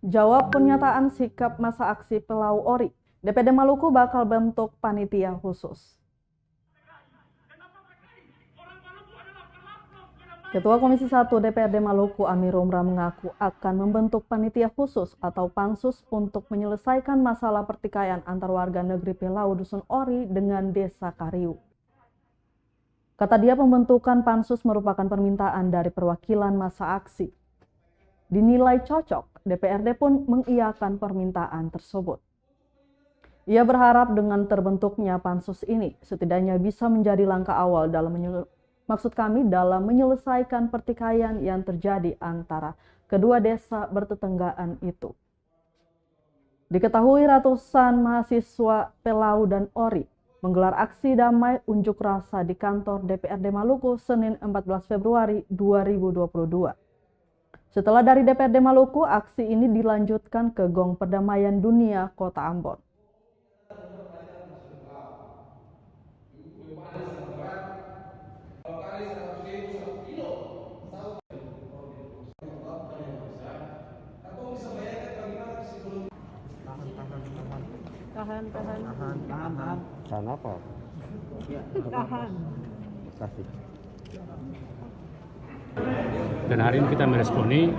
Jawab pernyataan sikap masa aksi Pelau Ori. DPD Maluku bakal bentuk panitia khusus. Ketua Komisi 1 DPRD Maluku Amir Umrah mengaku akan membentuk panitia khusus atau pansus untuk menyelesaikan masalah pertikaian antar warga negeri Pelau Dusun Ori dengan Desa Kariu. Kata dia, pembentukan pansus merupakan permintaan dari perwakilan masa aksi. Dinilai cocok, DPRD pun mengiyakan permintaan tersebut. Ia berharap dengan terbentuknya pansus ini setidaknya bisa menjadi langkah awal dalam menyelesaikan pertikaian yang terjadi antara kedua desa bertetanggaan itu. Diketahui ratusan mahasiswa Pelau dan Ori menggelar aksi damai unjuk rasa di kantor DPRD Maluku Senin 14 Februari 2022. Setelah dari DPRD Maluku, aksi ini dilanjutkan ke Gong Perdamaian Dunia Kota Ambon. Tahan. Tahan apa? Tahan. Kasih. Dan hari ini kita meresponi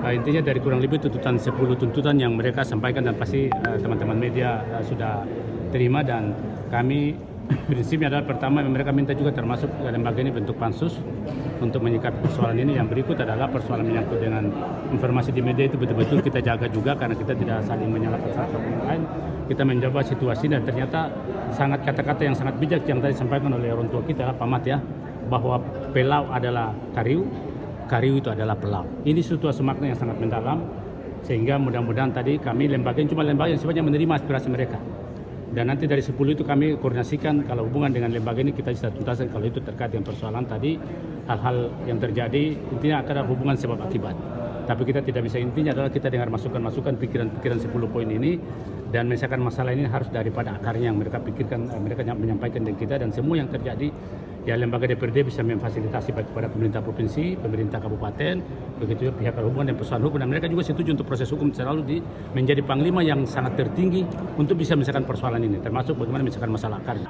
intinya dari kurang lebih tuntutan 10 tuntutan yang mereka sampaikan, dan pasti teman-teman media sudah terima, dan kami prinsipnya adalah pertama mereka minta juga termasuk lembaga ini bentuk pansus untuk menyikapi persoalan ini. Yang berikut adalah persoalan menyangkut dengan informasi di media itu betul-betul kita jaga juga, karena kita tidak saling menyalahkan satu sama lain. Kita mencoba situasi, dan ternyata sangat kata-kata yang sangat bijak yang tadi disampaikan oleh orang tua kita, Pak Mat, ya, bahwa Pelau adalah Kariu, Kariu itu adalah Pelau. Ini situasi makna yang sangat mendalam, sehingga mudah-mudahan tadi kami lembaga cuma lembaga yang sifatnya menerima aspirasi mereka. Dan nanti dari 10 itu kami koordinasikan, kalau hubungan dengan lembaga ini kita bisa tuntaskan kalau itu terkait dengan persoalan tadi, hal-hal yang terjadi, intinya akan ada hubungan sebab akibat. Tapi kita tidak bisa, intinya adalah kita dengar masukan-masukan pikiran-pikiran 10 poin ini, dan menyelesaikan masalah ini harus daripada akarnya yang mereka pikirkan, mereka menyampaikan dengan kita, dan semua yang terjadi, ya lembaga DPRD bisa memfasilitasi baik kepada pemerintah provinsi, pemerintah kabupaten, begitu juga pihak berhubungan dan persoalan hukum, dan mereka juga setuju untuk proses hukum selalu menjadi panglima yang sangat tertinggi untuk bisa menyelesaikan persoalan ini, termasuk bagaimana menyelesaikan masalah akarnya.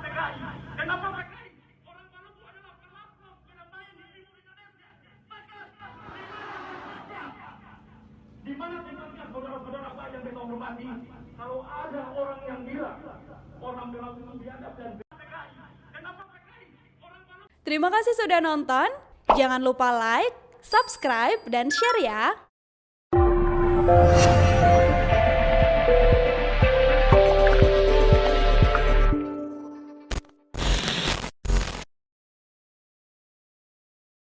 Di mana tempatnya saudara-saudara saya yang kita hormati, kalau ada orang yang bilang orang Pelau itu biadab dan Terima kasih sudah nonton. Jangan lupa like, subscribe, dan share ya.